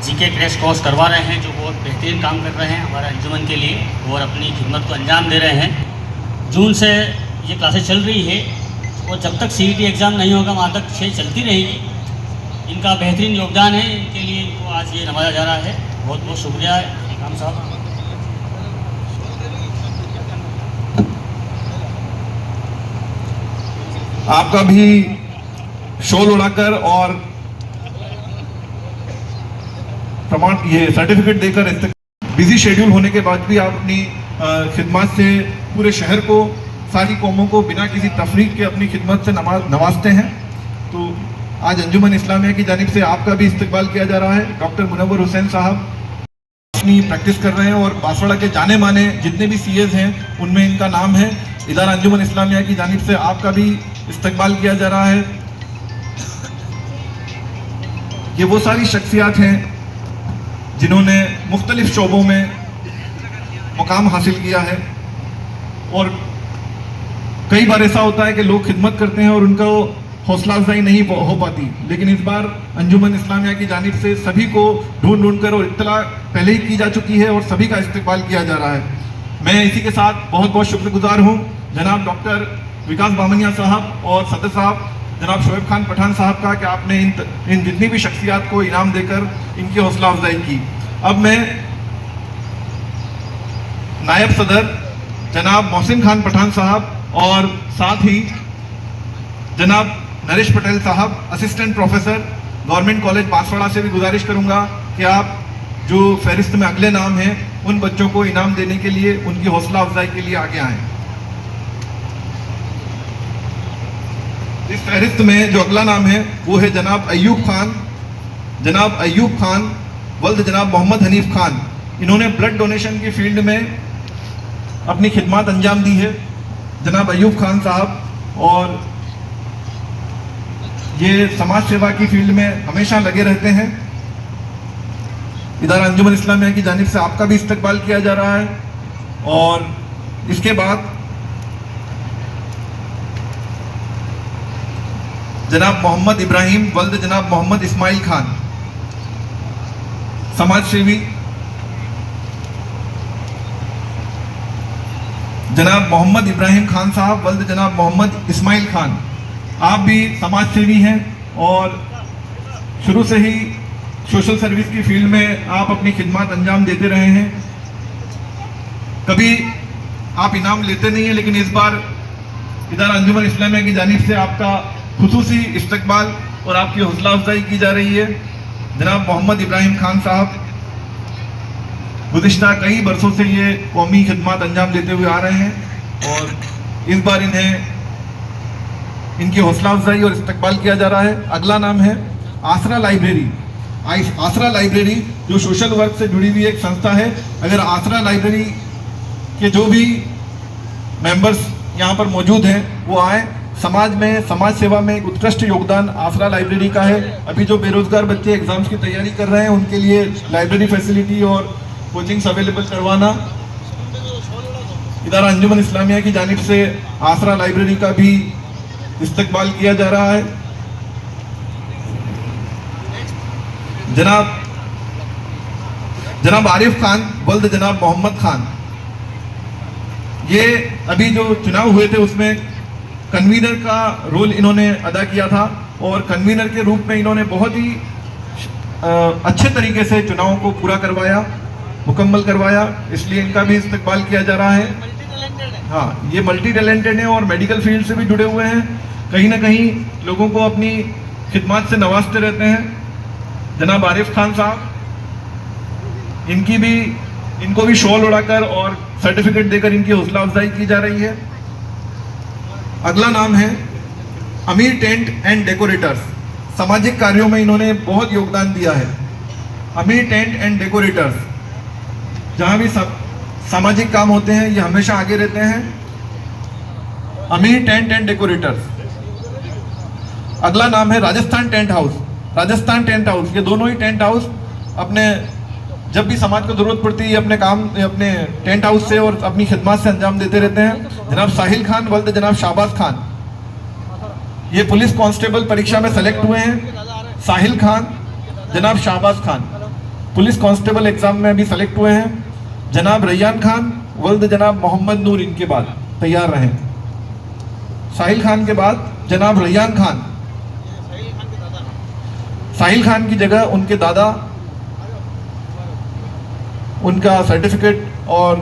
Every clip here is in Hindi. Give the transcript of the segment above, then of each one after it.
जीके क्रैश कोर्स करवा रहे हैं, जो बहुत बेहतरीन काम कर रहे हैं हमारे अंजुमन के लिए और अपनी खिदमत को अंजाम दे रहे हैं। जून से ये क्लासेस चल रही है और जब तक CET एग्ज़ाम नहीं होगा वहाँ तक चलती रहेगी। इनका बेहतरीन योगदान है, इनके लिए इनको आज ये नवाजा जा रहा है। बहुत बहुत शुक्रिया इमाम साहब। आपका भी शॉल उड़ाकर और प्रमाण ये सर्टिफिकेट देकर बिजी शेड्यूल होने के बाद भी आप अपनी खिदमत से पूरे शहर को, सारी कौमों को बिना किसी तफरीक के अपनी खिदमत से नवाजते हैं। तो आज अंजुमन इस्लामिया की जानिब से आपका भी इस्तकबाल किया जा रहा है। डॉक्टर मुनव्वर हुसैन साहब अपनी प्रैक्टिस कर रहे हैं और बांसवाड़ा के जाने माने जितने भी CAs हैं उनमें इनका नाम है। इदारा अंजुमन इस्लामिया की जानिब से आपका भी इस्तकबाल किया जा रहा है। ये वो सारी शख्सियात हैं जिन्होंने मुख्तलिफ शोबों में मुकाम हासिल किया है और कई बार ऐसा होता है कि लोग खिदमत करते हैं और उनका हौसला अफजाई नहीं हो पाती, लेकिन इस बार अंजुमन इस्लामिया की जानिब से सभी को ढूंढ कर और इत्तला पहले ही की जा चुकी है और सभी का इस्तकबाल किया जा रहा है। मैं इसी के साथ बहुत बहुत शुक्रगुजार हूँ जनाब डॉक्टर विकास बामनिया साहब और सदर साहब जनाब शोएब खान पठान साहब का कि आपने इन जितनी भी शख्सियात को इनाम देकर इनकी हौसला अफजाई की। अब मैं नायब सदर जनाब मोहसिन खान पठान साहब और साथ ही जनाब नरेश पटेल साहब assistant professor government college Banswara से भी गुजारिश करूंगा कि आप जो फहरिस्त में अगले नाम हैं उन बच्चों को इनाम देने के लिए, उनकी हौसला अफजाई के लिए आगे आएँ। इस फहरिस्त में जो अगला नाम है वो है जनाब अयूब खान वल्द जनाब मोहम्मद हनीफ खान। इन्होंने ब्लड डोनेशन की फील्ड में अपनी खिदमत अंजाम दी है जनाब अयूब खान साहब, और ये समाज सेवा की फील्ड में हमेशा लगे रहते हैं। इदारा अंजुमन इस्लामिया की जानिब से आपका भी इस्तकबाल किया जा रहा है। और इसके बाद जनाब मोहम्मद इब्राहिम वल्द जनाब मोहम्मद इस्माइल खान, समाज सेवी। जनाब मोहम्मद इब्राहिम खान साहब वल्द जनाब मोहम्मद इस्माइल खान, आप भी समाज सेवी हैं और शुरू से ही सोशल सर्विस की फील्ड में आप अपनी खिदमत अंजाम देते रहे हैं। कभी आप इनाम लेते नहीं हैं, लेकिन इस बार इदारा अंजुमन इस्लामिया की जानिब से आपका खुसूसी इस्तकबाल और आपकी हौसला अफजाई की जा रही है। जनाब मोहम्मद इब्राहिम खान साहब गुज़िश्ता कई बरसों से ये कौमी खिदमत अंजाम देते हुए आ रहे हैं और इस बार इनकी हौसला अफजाई और इस्तकबाल किया जा रहा है। अगला नाम है आसरा लाइब्रेरी जो सोशल वर्क से जुड़ी हुई एक संस्था है। अगर आसरा लाइब्रेरी के जो भी मेंबर्स यहाँ पर मौजूद हैं वो आए। समाज में, समाज सेवा में एक उत्कृष्ट योगदान आसरा लाइब्रेरी का है। अभी जो बेरोजगार बच्चे एग्जाम्स की तैयारी कर रहे हैं उनके लिए लाइब्रेरी फैसिलिटी और कोचिंग्स अवेलेबल करवाना इदारा अंजुमन इस्लामिया की जानिब से आसरा लाइब्रेरी का भी इस्तकबाल किया जा रहा है। जनाब आरिफ खान वल्द जनाब मोहम्मद खान, ये अभी जो चुनाव हुए थे उसमें कन्वीनर का रोल इन्होंने अदा किया था और कन्वीनर के रूप में इन्होंने बहुत ही अच्छे तरीके से चुनावों को पूरा करवाया, मुकम्मल करवाया, इसलिए इनका भी इस्तकबाल किया जा रहा है। हाँ, ये मल्टी टैलेंटेड हैं और मेडिकल फील्ड से भी जुड़े हुए हैं, कहीं ना कहीं लोगों को अपनी खिदमत से नवाजते रहते हैं। जनाब आरिफ खान साहब, इनको भी शॉल उड़ाकर और सर्टिफिकेट देकर इनकी हौसला अफजाई की जा रही है। अगला नाम है अमीर टेंट एंड डेकोरेटर्स। सामाजिक कार्यों में इन्होंने बहुत योगदान दिया है। अमीर टेंट एंड डेकोरेटर्स, जहाँ भी सामाजिक काम होते हैं ये हमेशा आगे रहते हैं। अमीर टेंट एंड डेकोरेटर्स। अगला नाम है राजस्थान टेंट हाउस। ये दोनों ही टेंट हाउस अपने जब भी समाज को जरूरत पड़ती है अपने टेंट हाउस से और अपनी खिदमत से अंजाम देते रहते हैं। जनाब साहिल खान वल्द जनाब शाहबाज खान, ये पुलिस कांस्टेबल परीक्षा में सेलेक्ट हुए हैं। साहिल खान जनाब Shahbaz Khan, police constable exam में अभी सेलेक्ट हुए हैं जनाब रैयान खान वल्द जनाब मोहम्मद नूर, इनके बाद तैयार रहें। साहिल खान के बाद जनाब रैयान खान, साहिल खान की जगह उनके दादा, उनका सर्टिफिकेट और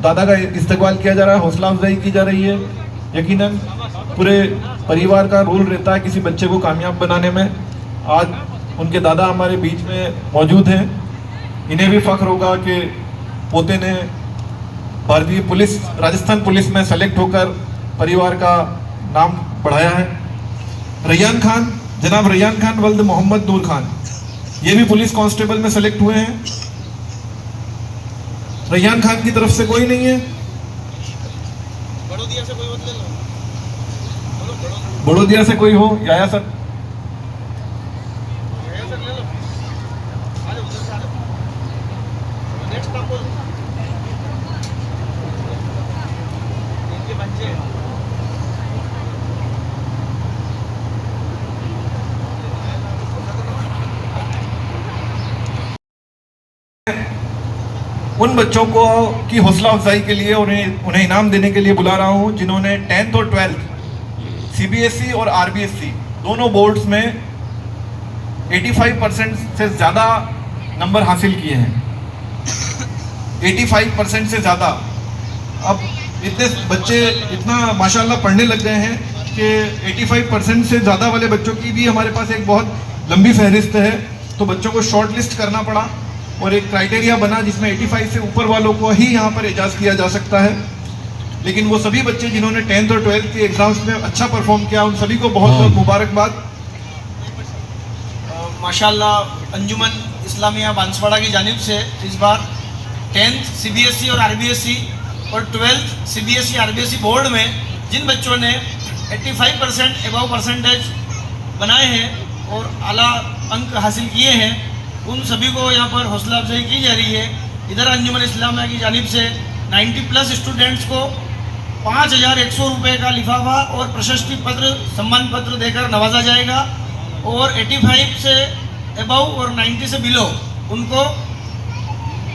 दादा का इस्तकबाल किया जा रहा है, हौसला अफजाई की जा रही है। यकीनन पूरे परिवार का रोल रहता है किसी बच्चे को कामयाब बनाने में। आज उनके दादा हमारे बीच में मौजूद हैं, इन्हें भी फख्र होगा कि पोते ने भारतीय पुलिस, राजस्थान पुलिस में सेलेक्ट होकर परिवार का नाम बढ़ाया है। रैयान खान, जनाब रैयान खान वल्द मोहम्मद नूर खान, ये भी पुलिस कांस्टेबल में सेलेक्ट हुए हैं। रैयान खान की तरफ से कोई नहीं है, बड़ोदिया से कोई मत ले लो, बड़ोदिया से कोई हो, याया सर, ले लो, आ जाओ उधर से आ जाओ। नेक्स्ट नाम बोलो, इनके बच्चे उन बच्चों को की हौसला अफजाई के लिए उन्हें इनाम देने के लिए बुला रहा हूं जिन्होंने 10th और 12th सीबीएसई और आरबीएसई दोनों बोर्ड्स में 85% से ज़्यादा नंबर हासिल किए हैं। 85% से ज़्यादा। अब इतने बच्चे इतना माशाल्लाह पढ़ने लग गए हैं कि 85% से ज़्यादा वाले बच्चों की भी हमारे पास एक बहुत लंबी फहरिस्त है। तो बच्चों को शॉर्ट लिस्ट करना पड़ा और एक क्राइटेरिया बना जिसमें 85 से ऊपर वालों को ही यहाँ पर एजाज़ किया जा सकता है। लेकिन वो सभी बच्चे जिन्होंने 10th और 12th के एग्जाम्स में अच्छा परफॉर्म किया, उन सभी को बहुत बहुत मुबारकबाद। माशाल्लाह अंजुमन इस्लामिया बांसवाड़ा की जानिब से इस बार 10th सीबीएसई और आरबीएसई और 12th सीबीएसई आरबीएसई बोर्ड में जिन बच्चों ने 85% एबव परसेंटेज बनाए हैं और आला अंक हासिल किए हैं, उन सभी को यहाँ पर हौसला अफजाई की जा रही है। इधर अंजुमन इस्लामिया की जानिब से 90+ स्टूडेंट्स को 5,100 रुपये का लिफाफा और प्रशस्ति पत्र, सम्मान पत्र देकर नवाजा जाएगा और 85 से एबव और 90 से बिलो उनको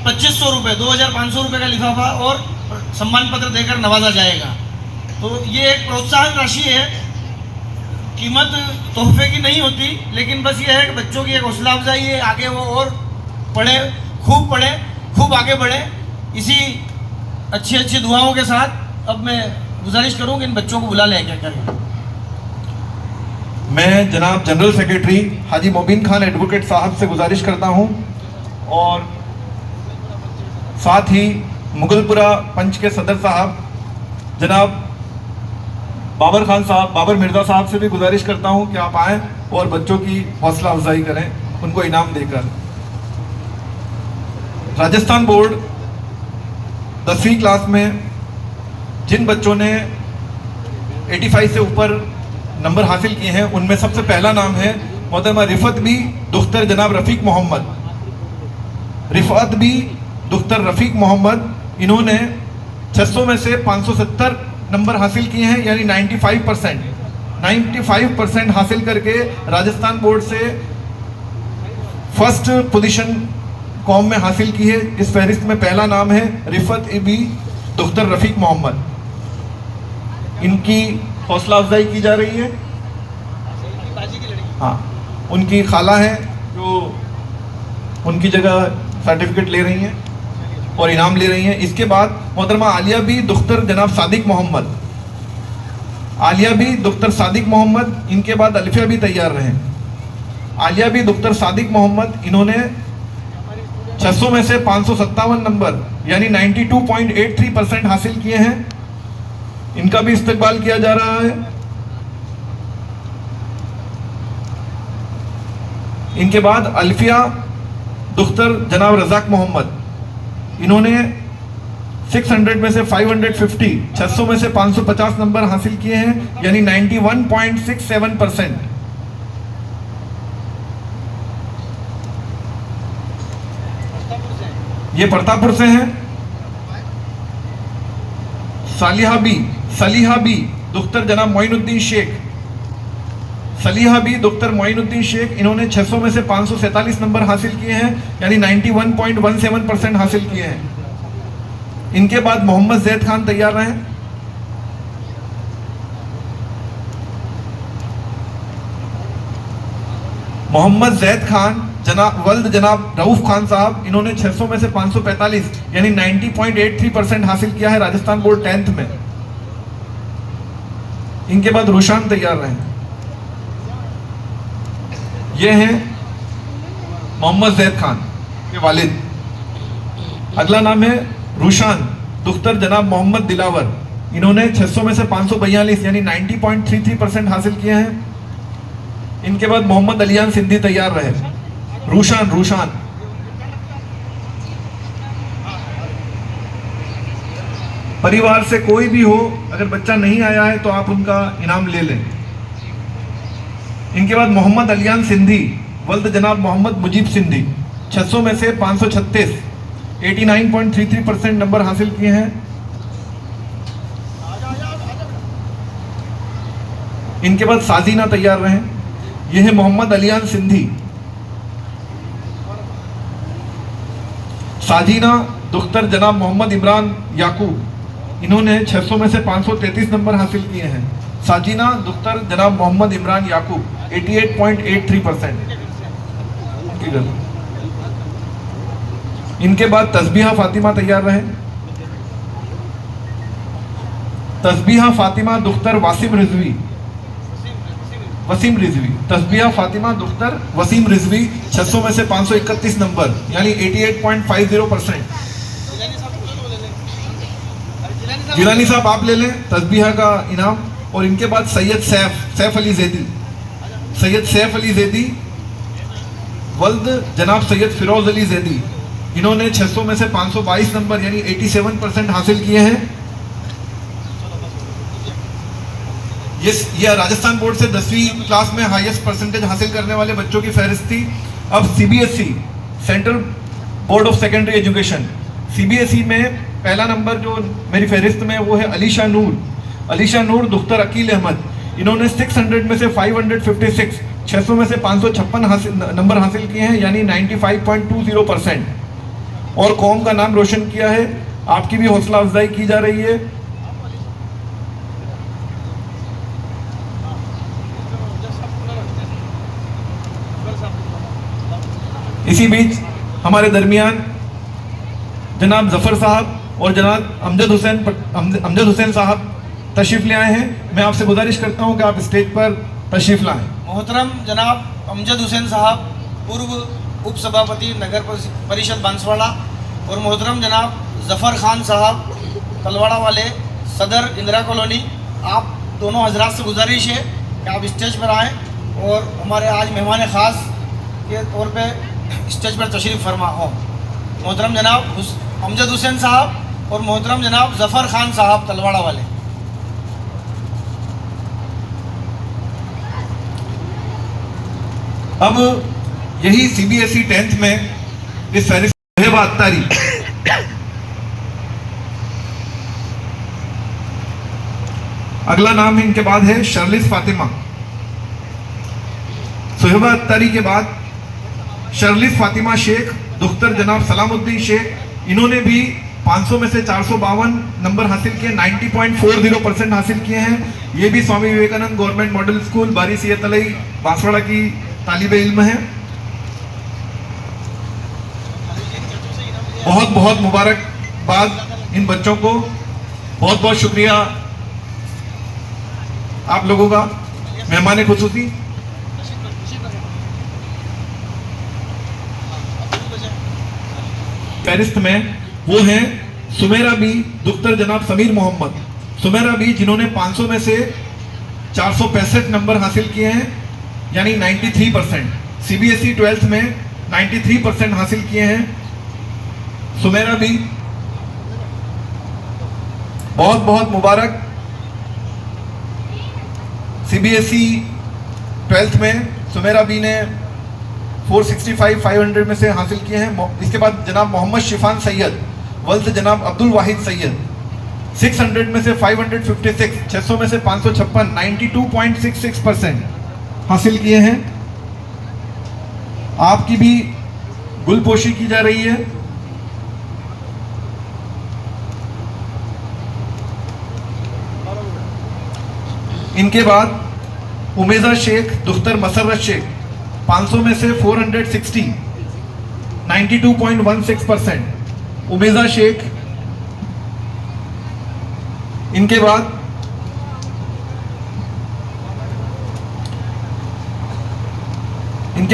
2,500 रुपये, 2,500 रुपये का लिफाफा और सम्मान पत्र देकर नवाजा जाएगा। तो ये एक प्रोत्साहन राशि है, कीमत तोहफे की नहीं होती, लेकिन बस ये है कि बच्चों की एक हौसला अफजाई है, आगे वो और पढ़े, खूब आगे बढ़े। इसी अच्छी अच्छी दुआओं के साथ अब मैं गुजारिश करूँ कि इन बच्चों को बुला लें क्या करें। मैं जनाब जनरल सेक्रेटरी हाजी मोबिन खान एडवोकेट साहब से गुजारिश करता हूं और साथ ही मुगलपुरा पंच के सदर साहब जनाब बाबर खान साहब, बाबर मिर्ज़ा साहब से भी गुजारिश करता हूं कि आप आएँ और बच्चों की हौसला अफजाई करें, उनको इनाम देकर। राजस्थान बोर्ड 10वीं क्लास में जिन बच्चों ने 85 से ऊपर नंबर हासिल किए हैं, उनमें सबसे पहला नाम है मोहतरमा रिफत बी दुख्तर जनाब रफ़ीक मोहम्मद। रिफत बी दुख्तर रफ़ीक मोहम्मद, इन्होंने 600 में से 570 नंबर हासिल किए हैं, यानी 95% हासिल करके राजस्थान बोर्ड से फर्स्ट पोजीशन कौम में हासिल की है। इस फहरिस्त में पहला नाम है रिफत बी दुख्तर रफ़ीक मोहम्मद। इनकी हौसला अफजाई की जा रही है। हाँ, उनकी खाला है जो उनकी जगह सर्टिफिकेट ले रही हैं और इनाम ले रही हैं। इसके बाद मोहतरमा आलिया बी दुख्तर जनाब सादिक मोहम्मद, आलिया बी दुख्तर सादिक मोहम्मद, इनके बाद अल्फिया भी तैयार रहे। आलिया बी दुख्तर सादिक मोहम्मद, इन्होंने 600 में से 557 नंबर यानी 92.83% हासिल किए हैं। इनका भी इस्तकबाल किया जा रहा है। इनके बाद अल्फिया दुख्तर जनाब रज़ाक मोहम्मद, इन्होंने 600 में से 550, 600 में से 550 नंबर हासिल किए हैं, यानी 91.67%। ये प्रतापपुर से हैं। सलीहा बी दुख्तर जनाब मोइनुद्दीन शेख, सलीहा बी डॉक्टर मोइनुद्दीन शेख, इन्होंने 600 में से 547 नंबर हासिल किए हैं, यानी 91.17% हासिल किए हैं। इनके बाद मोहम्मद जैद खान तैयार रहे। मोहम्मद जैद खान जनाब रऊफ खान साहब, इन्होंने 600 में से 545 यानी 90.83% हासिल किया है राजस्थान बोर्ड 10th में। इनके बाद रुशान तैयार रहे। ये हैं मोहम्मद जैद खान के वालिद। अगला नाम है रुशान दुख्तर जनाब मोहम्मद दिलावर, इन्होंने 600 में से 542 यानी 90.33% हासिल किए हैं। इनके बाद मोहम्मद अलियान सिंधी तैयार रहे। रुशान परिवार से कोई भी हो, अगर बच्चा नहीं आया है तो आप उनका इनाम ले लें। इनके बाद मोहम्मद अलियान सिंधी वल्द जनाब मोहम्मद मुजीब सिंधी, 600 में से 536 89.33% नंबर हासिल किए हैं। इनके बाद साजीना तैयार रहे। यह है मोहम्मद अलियान सिंधी। साजीना दुख्तर जनाब मोहम्मद इमरान याकूब, इन्होंने 600 में से 533 नंबर हासिल किए हैं। साजीना दुख्तर जनाब मोहम्मद इमरान याकूब 88.83%। इनके बाद तस्बीहा फातिमा तैयार रहे। तस्बीहा फातिमा दुख्तर वसीम रिजवी, तस्बीहा फातिमा दुख्तर वसीम रिजवी, 600 में से 531 नंबर यानी 88.50%। जिलानी साहब आप ले लें तस्बीहा का इनाम। और इनके बाद सैयद सैफ अली जैदी वल्द जनाब सैयद फिरोज अली जैदी, इन्होंने 600 में से 522 नंबर यानी 87% हासिल किए हैं। यह राजस्थान बोर्ड से 10वीं क्लास में हाईएस्ट परसेंटेज हासिल करने वाले बच्चों की फहरिस्त थी। अब CBSE central board of secondary education, CBSE में पहला नंबर जो मेरी फहरिस्त में वो है अलीशा नूर दुख्तर अकील अहमद, इन्होंने 600 में से 556 600 में से 556 नंबर हासिल किए हैं यानी 95.20% और कौम का नाम रोशन किया है। आपकी भी हौसला अफजाई की जा रही है। इसी बीच हमारे दरमियान जनाब जफर साहब और जनाब अमजद हुसैन साहब तशरीफ ले आए हैं। मैं आपसे गुजारिश करता हूं कि आप स्टेज पर तशरीफ लाएं। मोहतरम जनाब अमजद हुसैन साहब पूर्व उप सभापति नगर परिषद बांसवाड़ा और मोहतरम जनाब जफ़र खान साहब तलवाड़ा वाले सदर इंदिरा कॉलोनी, आप दोनों हजरात से गुजारिश है कि आप स्टेज पर आएँ और हमारे आज मेहमान ख़ास के तौर पे स्टेज पर तशरीफ़ फरमा हो। मोहतरम जनाब अमजद हुसैन साहब और मोहतरम जनाब जफ़र खान साहब तलवाड़ा वाले। अब यही सीबीएसई 10th में इस फहरिस्त सुहेबा अत्तारी, अगला नाम है इनके बाद है शर्लिस फातिमा। सुहेबा अत्तारी के बाद शर्लिस फातिमा शेख दुख्तर जनाब सलामुद्दीन शेख, इन्होंने भी 500 में से 452 नंबर हासिल किए, 90.40% हासिल किए हैं। ये भी Swami Vivekananda government model school बारी सियतलई बांसवाड़ा की तालिबे इल्म है। बहुत बहुत मुबारकबाद इन बच्चों को, बहुत बहुत शुक्रिया आप लोगों का। मेहमान खुसूसी फहरिस्त में वो हैं सुमेरा बी दुख्तर जनाब समीर मोहम्मद, सुमेरा बी जिन्होंने 500 में से 465 नंबर हासिल किए हैं यानी 93%। सीबीएसई 12th में 93% हासिल किए हैं सुमेरा बी, बहुत बहुत मुबारक। सीबीएसई 12th में सुमेरा बी ने 465 500 में से हासिल किए हैं। इसके बाद जनाब मोहम्मद शिफान सैयद वल्द जनाब अब्दुल वाहिद सैयद 600 में से 556, 600 में से 556 92.66%। हासिल किए हैं। आपकी भी गुलपोशी की जा रही है। इनके बाद उमेजा शेख दुख्तर मसर्रत शेख 500 में से 460 92.16%। उमेजा शेख। इनके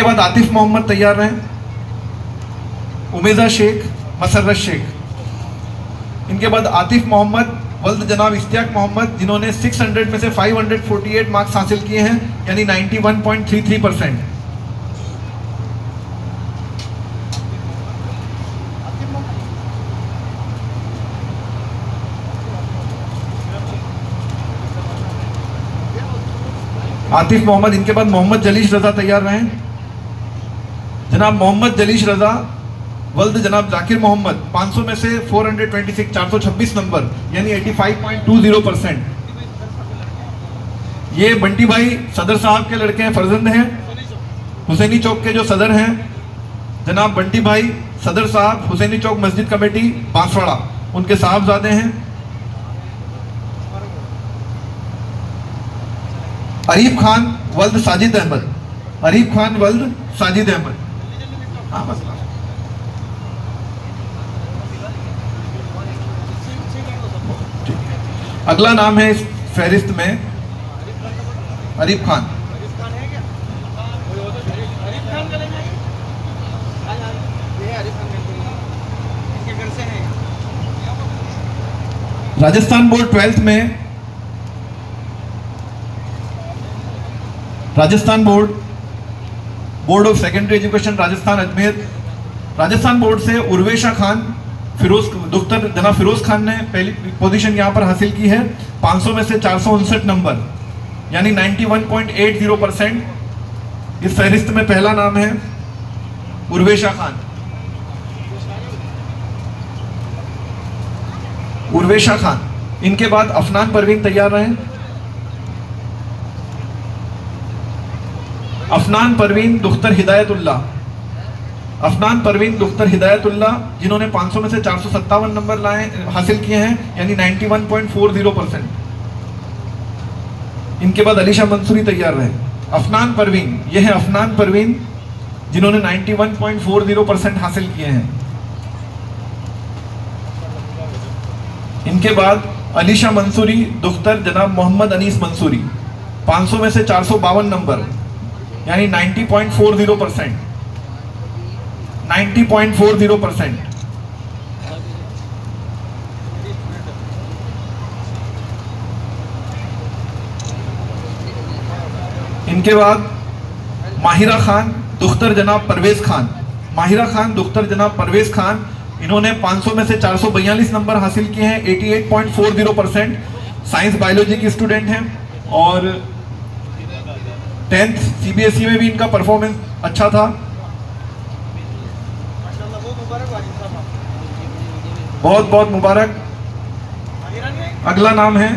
बाद आतिफ मोहम्मद तैयार हैं। उमेजा शेख, मसर्रत शेख। इनके बाद आतिफ मोहम्मद वल्द जनाब इश्तियाक मोहम्मद, जिन्होंने 600 में से 548 मार्क्स हासिल किए हैं, यानी 91.33%। आतिफ मोहम्मद। इनके बाद मोहम्मद जलीश रजा तैयार रहे। जनाब मोहम्मद जलीश रजा वल्द जनाब जाकिर मोहम्मद, 500 में से 426 426 नंबर, यानी 85.20%। ये बंटी भाई सदर साहब के लड़के हैं, फर्जंद हैं, हुसैनी चौक के जो सदर हैं जनाब बंटी भाई सदर साहब, हुसैनी चौक मस्जिद कमेटी बांसवाड़ा, उनके साहबजादे हैं। अरीफ खान वल्द साजिद अहमद, अरीफ खान वल्द साजिद अहमद। हाँ बस। अगला नाम है इस फहरिस्त में अरीफ खान। राजस्थान बोर्ड 12th में, Rajasthan board of secondary education Rajasthan Ajmer, Rajasthan board से उर्वेशा खान दुख्तर जनाब फिरोज खान ने पहली पोजीशन यहाँ पर हासिल की है, 500 में से 459 नंबर, यानी 91.80%। इस फहरिस्त में पहला नाम है उर्वेशा खान। उर्वेशा खान। इनके बाद अफनान परवीन तैयार रहे। अफनान परवीन दुख्तर हिदायतुल्लाह, अफनान परवीन दुख्तर हिदायतुल्लाह, जिन्होंने 500 में से 457 नंबर हासिल किए हैं, यानी 91.40%। इनके बाद अलीशा मंसूरी तैयार रहे। अफनान परवीन, यह है अफनान परवीन, जिन्होंने 91.40% हासिल किए हैं। इनके बाद अलीशा मंसूरी दुख्तर जनाब मोहम्मद अनीस मंसूरी, 500 में से 452 नंबर, यानी 90.40%। 90.40%। इनके बाद माहिरा खान दुख्तर जनाब परवेज खान, माहिरा खान दुख्तर जनाब परवेज खान, इन्होंने 500 में से 442 नंबर हासिल किए हैं, 88.40%। साइंस बायोलॉजी की स्टूडेंट हैं और 10th CBSE में भी इनका परफॉर्मेंस अच्छा था। बहुत बहुत मुबारक। अगला नाम है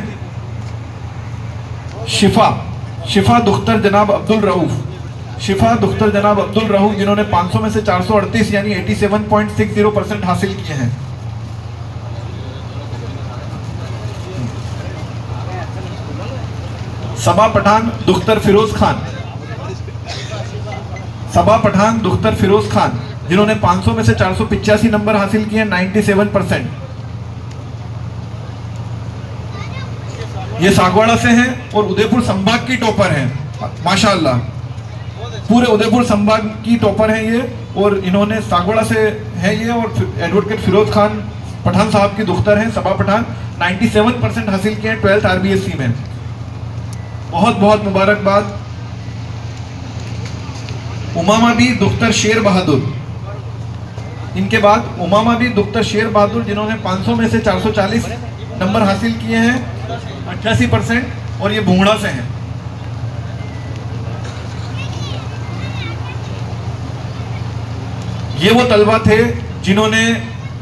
शिफा दुख्तर जनाब अब्दुल रऊफ, शिफा दुख्तर जनाब अब्दुल रऊफ, जिन्होंने 500 में से 438 यानी 87.60% हासिल किए हैं। सबा पठान दुख्तर फिरोज खान, सबा पठान दुख्तर फिरोज खान, जिन्होंने 500 में से 485 नंबर हासिल किए, 97%। ये सागवाड़ा से हैं और उदयपुर संभाग की टॉपर हैं, माशाअल्लाह, पूरे उदयपुर संभाग की टॉपर हैं ये, और इन्होंने सागवाड़ा से है ये, और एडवोकेट फिरोज खान पठान साहब की दुख्तर हैं सबा पठान, 97% हासिल किए हैं 12th RBSC में। बहुत बहुत मुबारकबाद। उमामा बी दुख्तर शेर बहादुर, इनके बाद उमामा बी दुख्तर शेर बहादुर, जिन्होंने 500 में से 440 नंबर हासिल किए हैं, 88%, और ये भूंगड़ा से हैं। ये वो तलबा थे जिन्होंने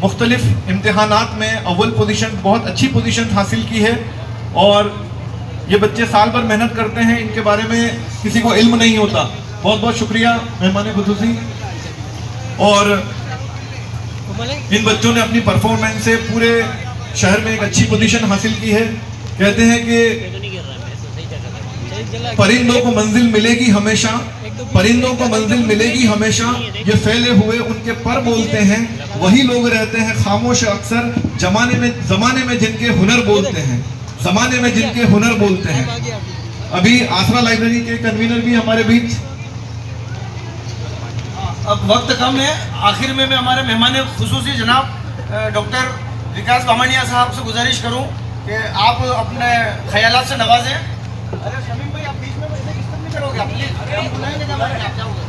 मुख्तलिफ इम्तिहानात में अव्वल पोजीशन, बहुत अच्छी पोजीशन हासिल की है, और ये बच्चे साल भर मेहनत करते हैं, इनके बारे में किसी को इल्म नहीं होता। बहुत बहुत शुक्रिया मेहमान खुसूसी। और इन बच्चों ने अपनी परफॉर्मेंस से पूरे शहर में एक अच्छी पोजीशन हासिल की है। कहते हैं कि परिंदों को मंजिल मिलेगी हमेशा, परिंदों को मंजिल मिलेगी हमेशा, ये फैले हुए उनके पर बोलते हैं, वही लोग रहते हैं खामोश अक्सर, जमाने में जिनके हुनर बोलते हैं, जमाने में जिनके हुनर बोलते हैं। अभी आसरा लाइब्रेरी के कन्वीनर भी हमारे बीच। अब वक्त कम है, आखिर में मैं हमारे मेहमान खुसूसी जनाब डॉक्टर विकास बामणिया साहब से गुजारिश करूं कि आप अपने ख्यालात से नवाजें। अरे शमीम भाई, आप बीच में बैठे डिस्टर्ब नहीं करोगे आप? प्लीज हम बुलाएंगे जब आप जाओगे।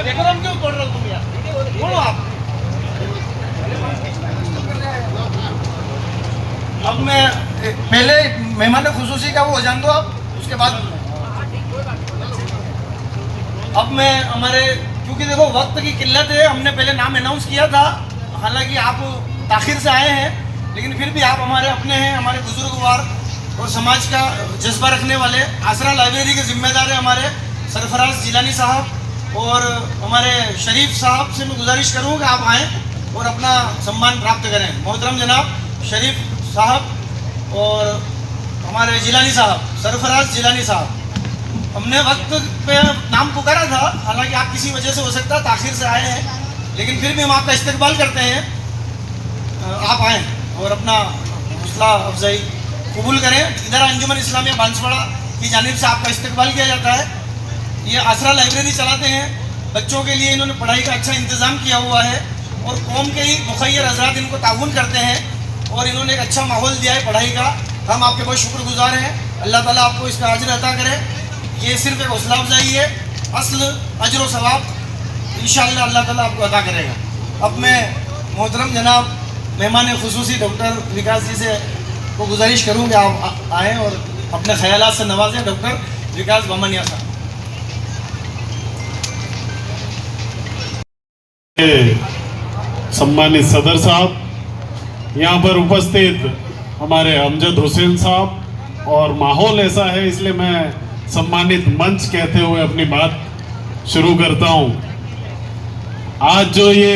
देखो हम क्यों बोल रहे हो तुम यार, बोलो आप। अब मैं पहले मेहमान खुसूसी का वो हो जान दो आप, उसके बाद अब मैं हमारे, क्योंकि देखो वक्त की किल्लत है, हमने पहले नाम अनाउंस किया था, हालांकि आप ताखिर से आए हैं, लेकिन फिर भी आप हमारे अपने हैं, हमारे बुजुर्गवार और समाज का जज्बा रखने वाले। आसरा लाइब्रेरी के जिम्मेदार हैं हमारे सरफराज जिलानी साहब, और हमारे शरीफ साहब से मैं गुजारिश करूँ कि आप आएँ और अपना सम्मान प्राप्त करें। मोहतरम जनाब शरीफ साहब और हमारे जिलानी साहब, सरफराज जिलानी साहब, हमने वक्त पे नाम पुकारा था, हालांकि आप किसी वजह से हो सकता है ताखिर से आए हैं, लेकिन फिर भी हम आपका इस्तकबाल करते हैं। आप आएँ और अपना हौसला अफजाई कबूल करें। इधर अंजुमन इस्लामिया बांसवाड़ा की जानिब से आपका इस्तकबाल किया जाता है। ये आसरा लाइब्रेरी चलाते हैं, बच्चों के लिए इन्होंने पढ़ाई का अच्छा इंतज़ाम किया हुआ है, और कौम के ही मुखैर हजरात इनको ताउन करते हैं, और इन्होंने एक अच्छा माहौल दिया है पढ़ाई का। हम आपके बहुत शुक्रगुजार हैं। अल्लाह ताला आपको इसका अजर अता करे। ये सिर्फ एक हौसला अफजाई है, असल अजर व सवाब इंशाअल्लाह अल्लाह ताला आपको अता करेगा। अब मैं मोहतरम जनाब मेहमान खुसूसी डॉक्टर विकास जी से को गुजारिश करूँ कि आप आएँ और अपने ख्यालात से नवाजें। डॉक्टर विकास बामणिया साहब। सम्मानित सदर साहब, यहाँ पर उपस्थित हमारे अमजद हुसैन साहब, और माहौल ऐसा है इसलिए मैं सम्मानित मंच कहते हुए अपनी बात शुरू करता हूँ। आज जो ये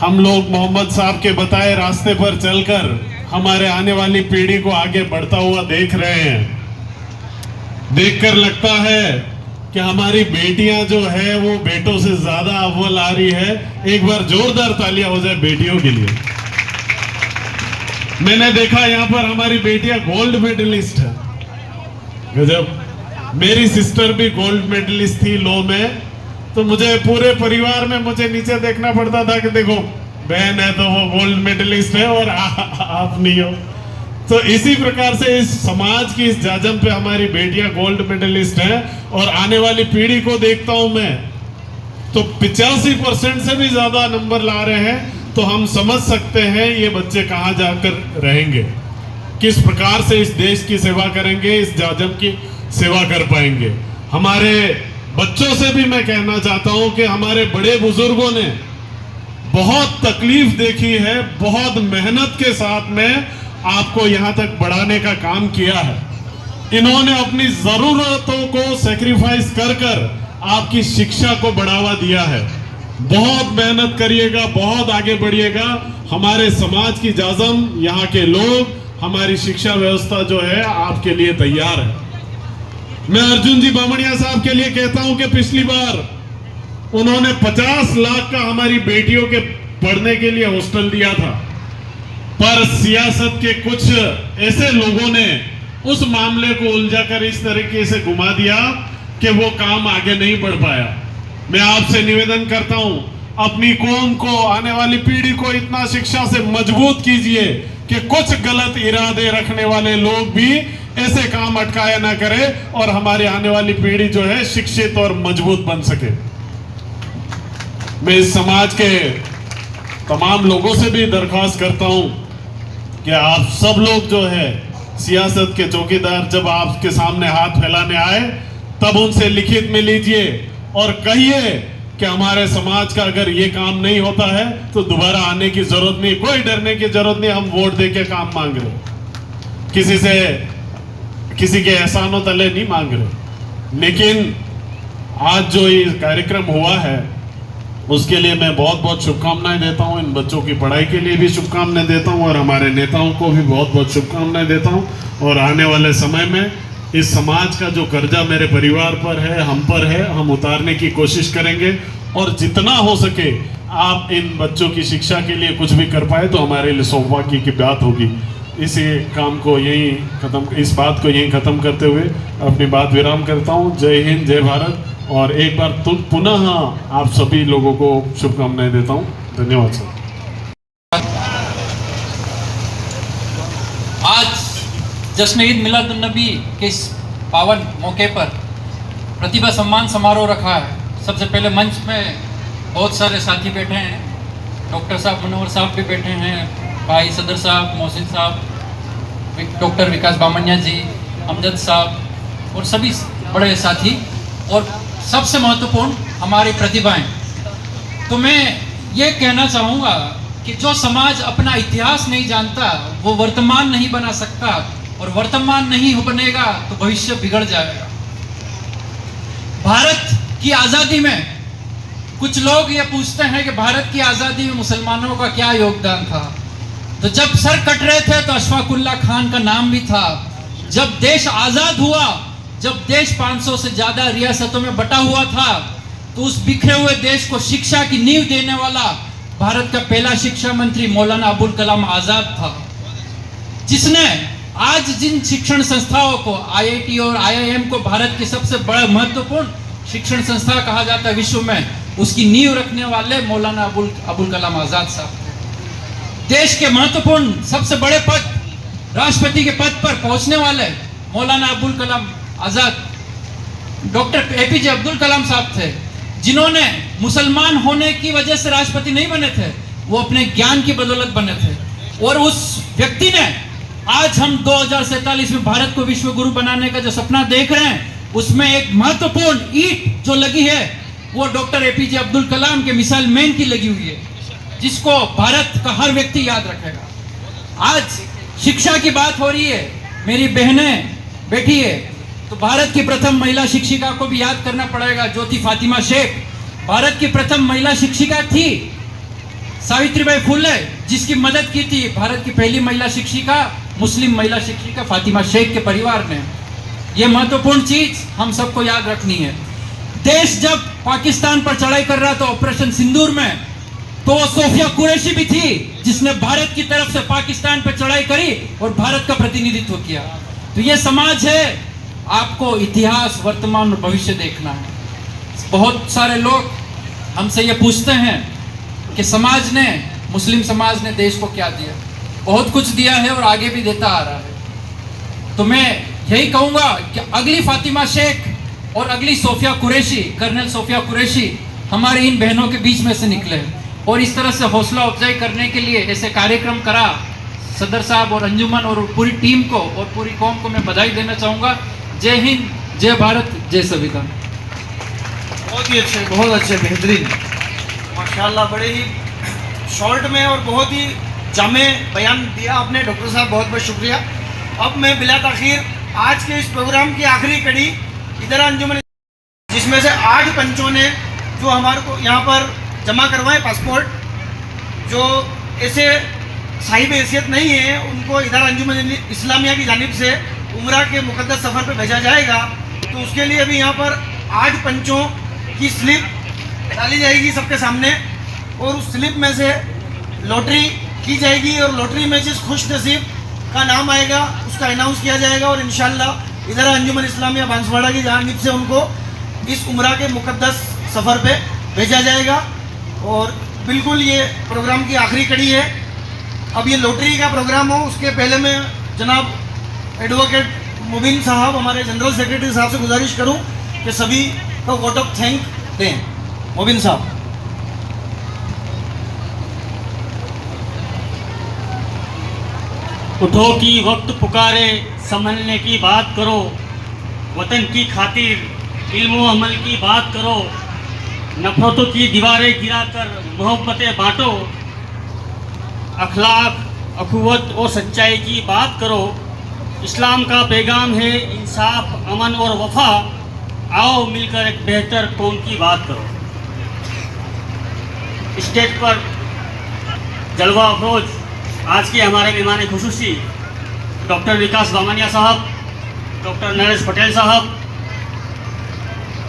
हम लोग मोहम्मद साहब के बताए रास्ते पर चलकर हमारे आने वाली पीढ़ी को आगे बढ़ता हुआ देख रहे हैं, देखकर लगता है कि हमारी बेटियां जो है वो बेटों से ज्यादा अव्वल आ रही है। एक बार जोरदार तालियां हो जाए बेटियों के लिए। मैंने देखा यहाँ पर हमारी बेटियां गोल्ड मेडलिस्ट है, गजब। मेरी सिस्टर भी गोल्ड मेडलिस्ट थी लॉ में, तो मुझे पूरे परिवार में मुझे नीचे देखना पड़ता था कि देखो बहन है तो वो गोल्ड मेडलिस्ट है और आप नहीं हो। तो इसी प्रकार से इस समाज की इस जाजम पे हमारी बेटियां गोल्ड मेडलिस्ट हैं, और आने वाली पीढ़ी को देखता हूं मैं तो 85% से भी ज्यादा नंबर ला रहे हैं। तो हम समझ सकते हैं ये बच्चे कहां जाकर रहेंगे, किस प्रकार से इस देश की सेवा करेंगे, इस जाजम की सेवा कर पाएंगे। हमारे बच्चों से भी मैं कहना चाहता हूं कि हमारे बड़े बुजुर्गों ने बहुत तकलीफ देखी है, बहुत मेहनत के साथ में आपको यहां तक बढ़ाने का काम किया है। इन्होंने अपनी जरूरतों को सेक्रीफाइस कर कर आपकी शिक्षा को बढ़ावा दिया है। बहुत मेहनत करिएगा, बहुत आगे बढ़िएगा। हमारे समाज की जाजम, यहाँ के लोग, हमारी शिक्षा व्यवस्था जो है आपके लिए तैयार है। मैं अर्जुन जी बामणिया साहब के लिए कहता हूं कि पिछली बार उन्होंने 50 लाख का हमारी बेटियों के पढ़ने के लिए हॉस्टल दिया था, पर सियासत के कुछ ऐसे लोगों ने उस मामले को उलझाकर इस तरीके से घुमा दिया कि वो काम आगे नहीं बढ़ पाया। मैं आपसे निवेदन करता हूं, अपनी कौम को, आने वाली पीढ़ी को इतना शिक्षा से मजबूत कीजिए कि कुछ गलत इरादे रखने वाले लोग भी ऐसे काम अटकाया ना करे, और हमारी आने वाली पीढ़ी जो है शिक्षित और मजबूत बन सके। मैं इस समाज के तमाम लोगों से भी दरख्वास्त करता हूं कि आप सब लोग जो है सियासत के चौकीदार जब आपके सामने हाथ फैलाने आए तब उनसे लिखित में लीजिए और कहिए कि हमारे समाज का अगर ये काम नहीं होता है तो दोबारा आने की जरूरत नहीं, कोई डरने की जरूरत नहीं, हम वोट देके काम मांग रहे। किसी से किसी के एहसानों तले नहीं मांग रहे, लेकिन आज जो ये कार्यक्रम हुआ है उसके लिए मैं बहुत बहुत शुभकामनाएं देता हूं। इन बच्चों की पढ़ाई के लिए भी शुभकामनाएं देता हूं और हमारे नेताओं को भी बहुत बहुत शुभकामनाएं देता हूं। और आने वाले समय में इस समाज का जो कर्जा मेरे परिवार पर है, हम पर है, हम उतारने की कोशिश करेंगे। और जितना हो सके आप इन बच्चों की शिक्षा के लिए कुछ भी कर पाए तो हमारे लिए सौभाग्य की बात होगी। इसी काम को यहीं इस बात को यहीं खत्म करते हुए अपनी बात विराम करता हूँ। जय हिंद, जय भारत। और एक बार पुनः आप सभी लोगों को शुभकामनाएं देता हूँ। धन्यवाद सर। आज जश्न ईद मिलादुन्नबी के इस पावन मौके पर प्रतिभा सम्मान समारोह रखा है। सबसे पहले मंच में बहुत सारे साथी बैठे हैं, डॉक्टर साहब मनोहर साहब भी बैठे हैं, भाई सदर साहब, मोहसिन साहब, डॉक्टर विकास बामनिया जी, अमजद साहब और सभी बड़े साथी, और सबसे महत्वपूर्ण हमारी प्रतिभाएं। तो मैं ये कहना चाहूँगा कि जो समाज अपना इतिहास नहीं जानता वो वर्तमान नहीं बना सकता, और वर्तमान नहीं बनेगा तो भविष्य बिगड़ जाएगा। भारत की आज़ादी में कुछ लोग ये पूछते हैं कि भारत की आज़ादी में मुसलमानों का क्या योगदान था। तो जब सर कट रहे थे तो अशफाकुल्ला खान का नाम भी था। जब देश आज़ाद हुआ, जब देश 500 से ज़्यादा रियासतों में बटा हुआ था, तो उस बिखरे हुए देश को शिक्षा की नींव देने वाला भारत का पहला शिक्षा मंत्री मौलाना अबुल कलाम आज़ाद था, जिसने आज जिन शिक्षण संस्थाओं को IIT और IIM को भारत की सबसे बड़ा महत्वपूर्ण शिक्षण संस्था कहा जाता है विश्व में, उसकी नींव रखने वाले मौलाना अबुल कलाम आज़ाद साहब थे। देश के महत्वपूर्ण सबसे बड़े पद, राष्ट्रपति के पद पर पहुंचने वाले मौलाना अबुल कलाम आज़ाद डॉक्टर APJ अब्दुल कलाम साहब थे, जिन्होंने मुसलमान होने की वजह से राष्ट्रपति नहीं बने थे, वो अपने ज्ञान की बदौलत बने थे। और उस व्यक्ति ने आज हम 2047 में भारत को विश्व गुरु बनाने का जो सपना देख रहे हैं, उसमें एक महत्वपूर्ण ईंट जो लगी है वो डॉक्टर APJ अब्दुल कलाम के मिसाइल मैन की लगी हुई है, जिसको भारत का हर व्यक्ति याद रखेगा। आज शिक्षा की बात हो रही है, मेरी बहनें बैठी है, तो भारत की प्रथम महिला शिक्षिका को भी याद करना पड़ेगा, ज्योति फातिमा शेख। भारत की प्रथम महिला शिक्षिका थी सावित्रीबाई फुले, जिसकी मदद की थी भारत की पहली महिला शिक्षिका, मुस्लिम महिला शिक्षिका फातिमा शेख के परिवार ने। यह महत्वपूर्ण चीज हम सबको याद रखनी है। देश जब पाकिस्तान पर चढ़ाई कर रहा था ऑपरेशन सिंदूर में, तो सोफिया कुरैशी भी थी जिसने भारत की तरफ से पाकिस्तान पर चढ़ाई करी और भारत का प्रतिनिधित्व किया। तो ये समाज है, आपको इतिहास, वर्तमान और भविष्य देखना है। बहुत सारे लोग हमसे ये पूछते हैं कि समाज ने, मुस्लिम समाज ने देश को क्या दिया। बहुत कुछ दिया है और आगे भी देता आ रहा है। तो मैं यही कहूँगा कि अगली फातिमा शेख और अगली सोफिया कुरैशी, कर्नल सोफिया कुरैशी हमारी इन बहनों के बीच में से निकले। और इस तरह से हौसला अफजाई करने के लिए ऐसे कार्यक्रम करा सदर साहब और अंजुमन और पूरी टीम को और पूरी कौम को मैं बधाई देना चाहूँगा। जय हिंद, जय भारत, जय संविधान। बहुत ही अच्छे, बहुत अच्छे, बेहतरीन, माशाल्लाह। बड़े ही शॉर्ट में और बहुत ही जामे बयान दिया आपने डॉक्टर साहब, बहुत बहुत शुक्रिया। अब मैं बिला ताखीर आज के इस प्रोग्राम की आखिरी कड़ी इधर अंजुमन, जिसमें से 8 पंचों ने जो हमारे को यहाँ पर जमा करवाए पासपोर्ट, जो ऐसे साहिब हैसियत नहीं है, उनको इधर अंजुमन इस्लामिया की जानिब से उम्रा के मुकद्दस सफ़र पे भेजा जाएगा। तो उसके लिए अभी यहाँ पर 8 पंचों की स्लिप डाली जाएगी सबके सामने, और उस स्लिप में से लॉटरी की जाएगी, और लॉटरी में जिस खुश नसीब का नाम आएगा उसका अनाउंस किया जाएगा, और इंशाल्लाह इधर अंजुमन इस्लामिया बांसवाड़ा की जानिब से उनको इस उम्रा के मुकद्दस सफ़र पे भेजा जाएगा। और बिल्कुल ये प्रोग्राम की आखिरी कड़ी है। अब ये लॉटरी का प्रोग्राम हो उसके पहले मैं जनाब एडवोकेट मुबीन साहब, हमारे जनरल सेक्रेटरी साहब से गुजारिश करूं कि सभी को वोट ऑफ थैंक दें। मुबीन साहब। उठो कि वक्त पुकारे, संभलने की बात करो, वतन की खातिर इल्म व अमल की बात करो, नफरतों की दीवारें गिराकर मोहब्बतें बांटो, अखलाक, अखुवत और सच्चाई की बात करो, इस्लाम का पैगाम है इंसाफ, अमन और वफा। आओ मिलकर एक बेहतर कौम की बात करो। स्टेज पर जलवा अफरोज आज के हमारे मेहमान खुसूसी डॉक्टर विकास बामनिया साहब, डॉक्टर नरेश पटेल साहब,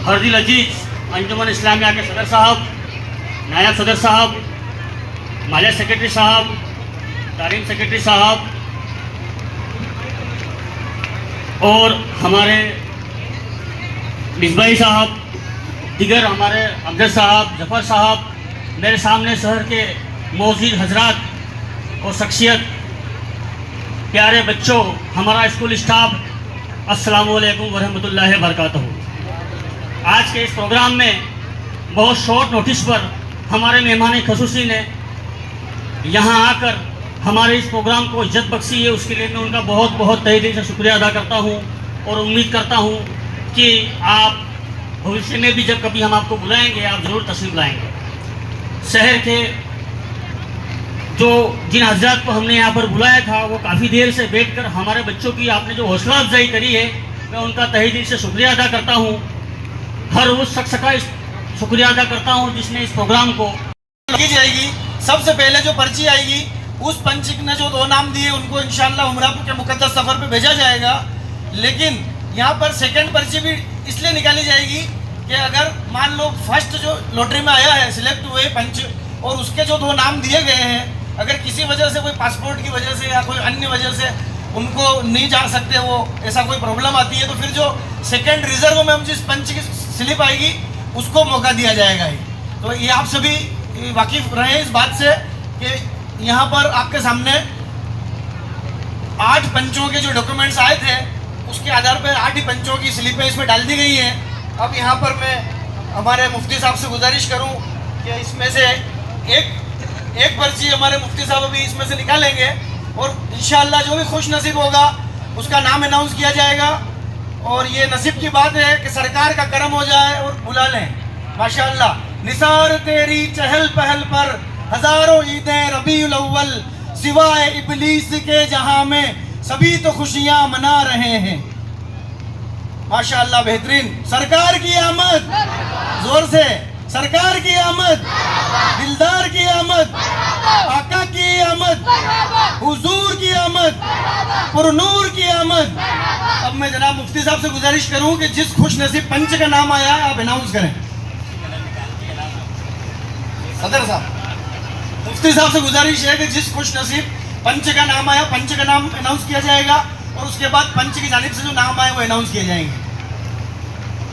हरदिल अजीज अंजुमन इस्लामिया के सदर साहब, नायब सदर साहब, मालिया सेक्रेटरी साहब, तालीम सेक्रेटरी साहब और हमारे मिसबाही साहब, दिगर हमारे अमजद साहब, जफ़र साहब, मेरे सामने शहर के मौजूद हजरात और शख्सियत, प्यारे बच्चों, हमारा स्कूल स्टाफ, अस्सलाम वालेकुम वरहमतुल्लाहि वबरकातुहू। आज के इस प्रोग्राम में बहुत शॉर्ट नोटिस पर हमारे मेहमान खसूसी ने यहाँ आकर हमारे इस प्रोग्राम को इज्जत बख्शी है, उसके लिए मैं उनका बहुत बहुत तहे दिल से शुक्रिया अदा करता हूँ और उम्मीद करता हूँ कि आप भविष्य में भी जब कभी हम आपको बुलाएंगे आप ज़रूर तशरीफ लाएंगे। शहर के जो जिन हजरात को हमने यहाँ पर बुलाया था वो काफ़ी देर से बैठकर हमारे बच्चों की आपने जो हौसला अफजाई करी है, मैं उनका तहे दिल से शुक्रिया अदा करता हूँ। हर उस शख्स का शुक्रिया अदा करता हूँ जिसने इस प्रोग्राम को की जाएगी। सबसे पहले जो पर्ची आएगी उस पंच ने जो 2 नाम दिए उनको इंशाल्लाह उम्रा के मुकद्दस सफ़र पे भेजा जाएगा। लेकिन यहाँ पर सेकंड पर्ची भी इसलिए निकाली जाएगी कि अगर मान लो फर्स्ट जो लॉटरी में आया है सिलेक्ट हुए पंच और उसके जो 2 नाम दिए गए हैं, अगर किसी वजह से कोई पासपोर्ट की वजह से या कोई अन्य वजह से उनको नहीं जा सकते, वो ऐसा कोई प्रॉब्लम आती है, तो फिर जो सेकेंड रिजर्व में हम जिस पंच की स्लिप आएगी उसको मौका दिया जाएगा ही। तो ये आप सभी वाकिफ रहे इस बात से कि यहाँ पर आपके सामने 8 पंचों के जो डॉक्यूमेंट्स आए थे उसके आधार पर 8 ही पंचों की स्लिपें इसमें डाल दी गई हैं। अब यहाँ पर मैं हमारे मुफ्ती साहब से गुजारिश करूँ कि इसमें से एक पर्ची हमारे मुफ्ती साहब अभी इसमें से निकालेंगे और इंशाअल्लाह जो भी खुश नसीब होगा उसका नाम अनाउंस किया जाएगा। और ये नसीब की बात है कि सरकार का करम हो जाए और बुला लें। माशाअल्लाह, निसार तेरी चहल पहल पर हजारों ईदें रबीउल अव्वल, सिवाय इबलीस के जहां में सभी तो खुशियां मना रहे हैं। माशाअल्लाह, बेहतरीन। सरकार की आमद, जोर से सरकार की आमद, दिलदार की आमद, आका की आमद, हुजूर की आमद, पुरनूर की आमद। अब मैं जनाब मुफ्ती साहब से गुजारिश करूं कि जिस खुश नसीब पंच का नाम आया है आप अनाउंस करें। सदर साहब, मुफ्ती साहब से गुजारिश है कि जिस खुश नसीब पंच का नाम आया, पंच का नाम अनाउंस किया जाएगा और उसके बाद पंच की जानिब से जो नाम आए वो अनाउंस किए जाएंगे।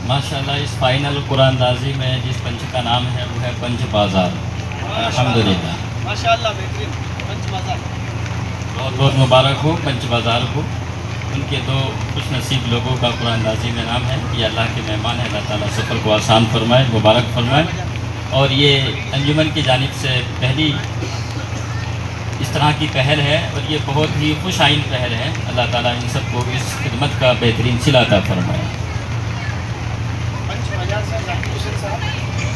माशाल्लाह, इस फाइनल कुरानदाजी में जिस पंच का नाम है वो है पंच बाजार। अल्हम्दुलिल्लाह, माशाअल्लाह, बेहतरीन। पंच बाजार बहुत बहुत मुबारक हो पंच बाजार को। उनके 2 खुश नसीब लोगों का कुरानदाजी में नाम है। ये अल्लाह के मेहमान है, अल्लाह ताला सफ़र को आसान फरमाए, मुबारक फरमाए। और ये अंजुमन की जानिब से पहली इस तरह की पहल है और ये बहुत ही खुश आइन पहल है। अल्लाह ताला इन सबको इस खिदमत का बेहतरीन सिला अता फरमाए।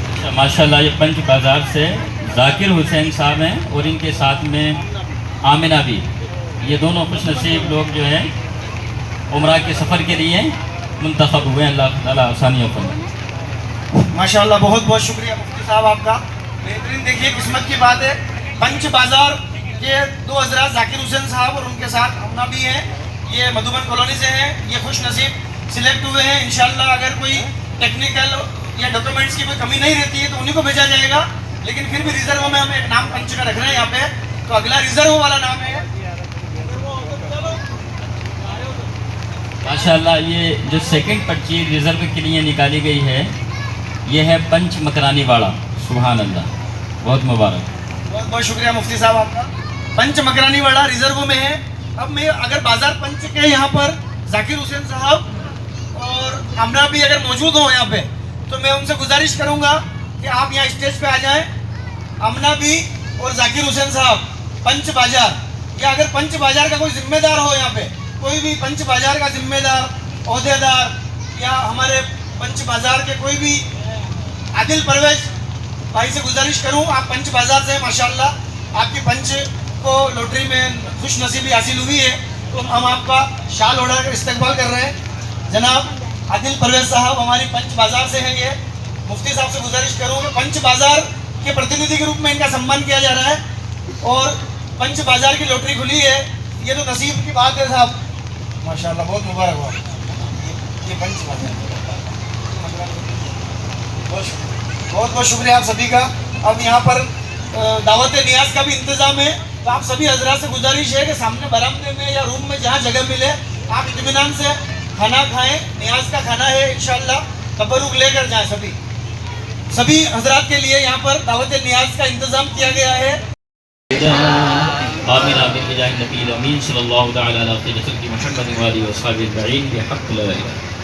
अच्छा, माशाल्लाह, ये पंच बाज़ार से जाकिर हुसैन साहब हैं और इनके साथ में आमिना भी। ये दोनों खुश नसीब लोग जो हैं उम्रा के सफ़र के लिए मुंतखब हुए। अल्लाह ताला आसानियों फरमाए। माशाअल्लाह, बहुत बहुत शुक्रिया मुफ्ती साहब आपका। बेहतरीन। देखिए, किस्मत की बात है, पंच बाजार के 2 हजरात जाकिर हुसैन साहब और उनके साथ हमना भी हैं, ये मधुबन कॉलोनी से हैं। ये खुश नसीब सिलेक्ट हुए हैं। इंशाल्लाह अगर कोई टेक्निकल या डॉक्यूमेंट्स की कोई कमी नहीं रहती है तो उन्हीं को भेजा जाएगा। लेकिन फिर भी रिजर्व में हम एक नाम पंच का रख रहे हैं यहाँ पे, तो अगला रिजर्व वाला नाम है। माशाल्लाह, ये जो सेकंड पर्ची रिजर्व के लिए निकाली गई है ये है पंच मकरानी वाला। सुभान अल्लाह, बहुत मुबारक। बहुत बहुत शुक्रिया मुफ्ती साहब आपका। पंच मकरानी वाला रिजर्व में है। अब मैं अगर बाजार पंच के यहाँ पर जाकिर हुसैन साहब और हमरा भी अगर मौजूद हो यहाँ पे तो मैं उनसे गुजारिश करूँगा कि आप यहाँ स्टेज पे आ जाएं। अमना भी और जाकिर हुसैन साहब पंच बाजार, या अगर पंच बाजार का कोई जिम्मेदार हो यहाँ पे, कोई भी पंच बाजार का जिम्मेदार, ओहदेदार या हमारे पंच बाजार के कोई भी आदिल परवेज भाई से गुजारिश करूं, आप पंच बाजार से माशाल्लाह आपकी पंच को लॉटरी में खुश नसीबी हासिल हुई है। तो हम आपका शाल ओढ़ाकर इस्तकबाल कर रहे हैं। जनाब आदिल परवेज साहब हमारी पंच बाजार से हैं। ये मुफ्ती साहब से गुजारिश करूँगा, पंच बाजार के प्रतिनिधि के रूप में इनका सम्मान किया जा रहा है और पंच बाजार की लॉटरी खुली है। ये तो नसीब की बात है साहब, माशाल्लाह, बहुत मुबारक हुआ। ये पंच बाजार, बहुत बहुत शुक्रिया आप सभी का। अब यहाँ पर दावत नियाज का भी इंतज़ाम है, तो आप सभी हजरात से गुजारिश है कि सामने बरामदे में या रूम में जहाँ जगह मिले आप इत्मीनान से खाना खाएं। नियाज का खाना है इंशाल्लाह, तबरुक लेकर जाएं। सभी हजरात के लिए यहाँ पर दावत नियाज का इंतज़ाम किया गया है। आमीन आमीन बिजाह नबी अमीन सल्लल्लाहु तआला अलैहि वसल्लम की मुहम्मद व आलिहि व सहाबिहि अजमईन बिहक़्क़ि ला इलाहा इल्लल्लाह।